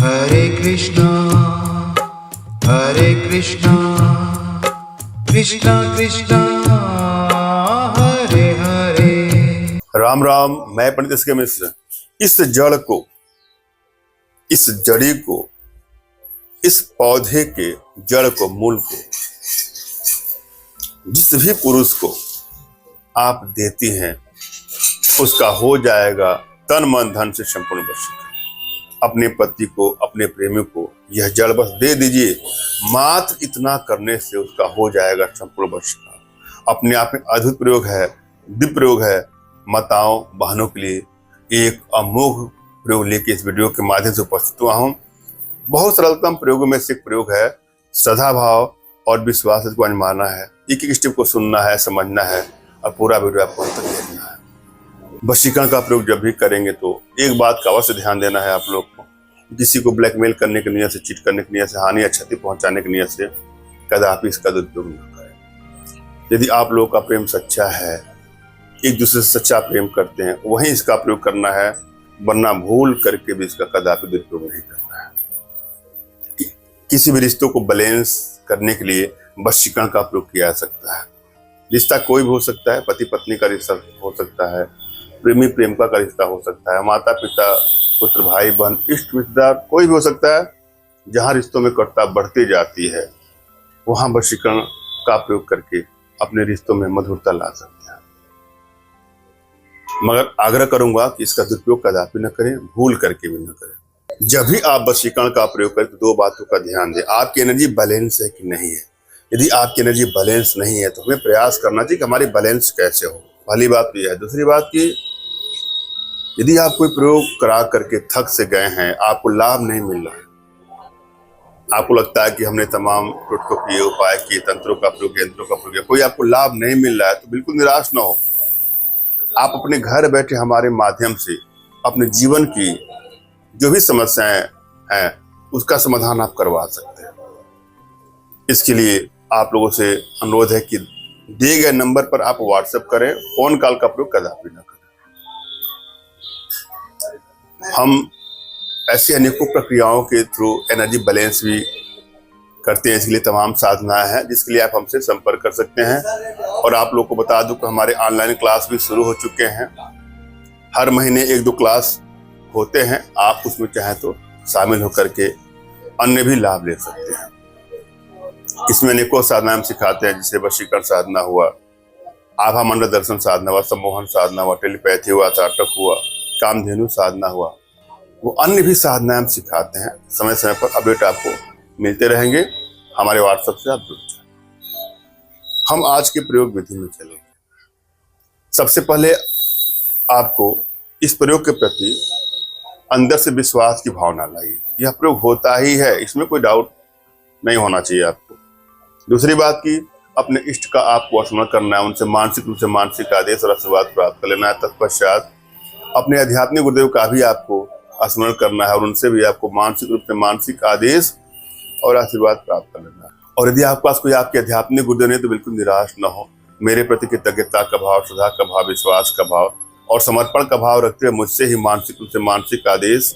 हरे कृष्णा कृष्णा कृष्णा हरे हरे। राम राम। मैं पंडित एस.के. मिश्र। इस जड़ को, इस जड़ी को, इस पौधे के जड़ को, मूल को जिस भी पुरुष को आप देती हैं उसका हो जाएगा तन मन धन से संपूर्ण वशीकरण। अपने पति को, अपने प्रेमी को यह जड़ बस दे दीजिए, मात्र इतना करने से उसका हो जाएगा संपूर्ण वशीकरण। अपने आप में अद्भुत प्रयोग है, दिव्य प्रयोग है। माताओं बहनों के लिए एक अमोघ प्रयोग लेके इस वीडियो के माध्यम से उपस्थित हुआ हूँ। बहुत सरलतम प्रयोगों में से एक प्रयोग है। श्रद्धा भाव और विश्वास को अनमाना है, एक एक स्टेप को सुनना है, समझना है और पूरा वीडियो आपको अंत तक देखना है। वशीकरण का प्रयोग जब भी करेंगे तो एक बात का अवश्य ध्यान देना है आप लोग को, किसी को ब्लैकमेल करने की नियत से, चीट करने की नियत से, हानि या क्षति पहुंचाने की नियत से कदापि इसका दुरुपयोग न करें। यदि आप लोगों का प्रेम सच्चा है, एक दूसरे से सच्चा प्रेम करते हैं, वहीं इसका प्रयोग करना है, वरना भूल करके भी इसका कदापि दुरुपयोग नहीं करना है। किसी भी रिश्तों को बैलेंस करने के लिए वशीकरण का प्रयोग किया जा सकता है। रिश्ता कोई भी हो सकता है, पति पत्नी का रिश्ता हो सकता है, प्रेमी प्रेमिका का रिश्ता हो सकता है, माता पिता, पुत्र भाई बहन, इष्ट रिश्तेदार, कोई भी हो सकता है। जहाँ रिश्तों में कटुता बढ़ती जाती है वहाँ वशीकरण का प्रयोग करके अपने रिश्तों में मधुरता ला सकते हैं। मगर आग्रह करूंगा कि इसका दुरुपयोग कदापि न करें, भूल करके भी न करें। जब भी आप वशीकरण का प्रयोग करें तो दो बातों का ध्यान दें। आपकी एनर्जी बैलेंस है कि नहीं है। यदि आपकी एनर्जी बैलेंस नहीं है तो हमें प्रयास करना चाहिए कि हमारी बैलेंस कैसे हो। पहली बात तो यह है। दूसरी बात कि यदि आप कोई प्रयोग करा करके थक से गए हैं, आपको लाभ नहीं मिल रहा है, आपको लगता है कि हमने तमाम टोटकों किए, उपाय किए, तंत्रों का प्रयोग, यंत्रों का प्रयोग किया, कोई आपको लाभ नहीं मिल रहा है, तो बिल्कुल निराश ना हो। आप अपने घर बैठे हमारे माध्यम से अपने जीवन की जो भी समस्याएं हैं उसका समाधान आप करवा सकते हैं। इसके लिए आप लोगों से अनुरोध है कि दिए गए नंबर पर आप व्हाट्सएप करें, फोन कॉल का प्रयोग कदापि न करें। हम ऐसी अनेकों प्रक्रियाओं के थ्रू एनर्जी बैलेंस भी करते हैं। इसके लिए तमाम साधनाएं हैं जिसके लिए आप हमसे संपर्क कर सकते हैं। और आप लोग को बता दूं कि हमारे ऑनलाइन क्लास भी शुरू हो चुके हैं। हर महीने 1-2 क्लास होते हैं। आप उसमें चाहें तो शामिल होकर के अन्य भी लाभ ले सकते हैं। इसमें अनेकों साधनाएं हम सिखाते हैं, जैसे वशीकरण साधना हुआ, आभा मंडल दर्शन साधना हुआ, सम्मोहन साधना हुआ, टेलीपैथी हुआ, चार्टक हुआ, कामधेनु साधना हुआ, वो अन्य भी साधनाएं हम सिखाते हैं। समय समय पर अपडेट आपको मिलते रहेंगे। हमारे व्हाट्सएप से आप जुड़ जाए। हम आज के प्रयोग विधि में चलेंगे। सबसे पहले आपको इस प्रयोग के प्रति अंदर से विश्वास की भावना लाइए। यह प्रयोग होता ही है, इसमें कोई डाउट नहीं होना चाहिए आपको। दूसरी बात की अपने इष्ट का आपको स्मरण करना है, उनसे मानसिक रूप से मानसिक आदेश और आशीर्वाद प्राप्त कर लेना है। तत्पश्चात अपने आध्यात्मिक गुरुदेव का भी आपको स्मरण करना है और उनसे भी आपको मानसिक रूप से मानसिक आदेश और आशीर्वाद प्राप्त कर लेना है। और यदि आपके पास कोई आपके आध्यात्मिक गुरुदेव नहीं तो बिल्कुल निराश न हो। मेरे प्रति कृतज्ञता का भाव, श्रद्धा का भाव, विश्वास का भाव और समर्पण का भाव रखते हुए मुझसे ही मानसिक रूप से मानसिक आदेश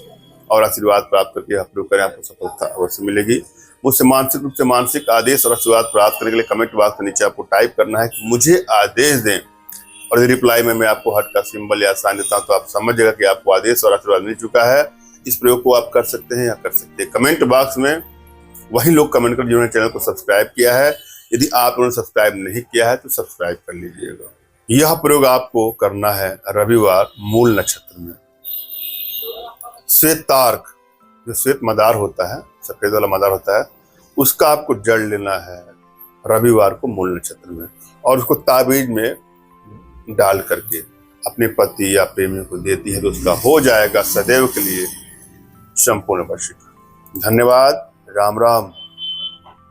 और आशीर्वाद प्राप्त करके आप प्रयोग करें, आपको सफलता अवश्य मिलेगी। मुझसे मानसिक रूप से मानसिक आदेश और आशीर्वाद प्राप्त करने के लिए कमेंट बॉक्स के नीचे आपको टाइप करना है कि मुझे आदेश दें, और रिप्लाई में मैं आपको हार्ट का सिंबल या साइन देता हूं तो आप समझ जाएगा कि आपको आदेश और आशीर्वाद मिल चुका है। इस प्रयोग को आप कर सकते हैं या कर सकते हैं। कमेंट बॉक्स में वही लोग कमेंट कर जिन्होंने चैनल को सब्सक्राइब किया है। यदि आपने सब्सक्राइब नहीं किया है तो सब्सक्राइब कर लीजिएगा। यह प्रयोग आपको करना है रविवार मूल नक्षत्र में। श्वेत तार्क, जो श्वेत मदार होता है, सफेद वाला मदार होता है, उसका आपको जड़ लेना है रविवार को मूल नक्षत्र में और उसको ताबीज में डाल करके अपने पति या प्रेमी को देती है तो उसका हो जाएगा सदैव के लिए संपूर्ण वशीकरण। धन्यवाद। राम राम।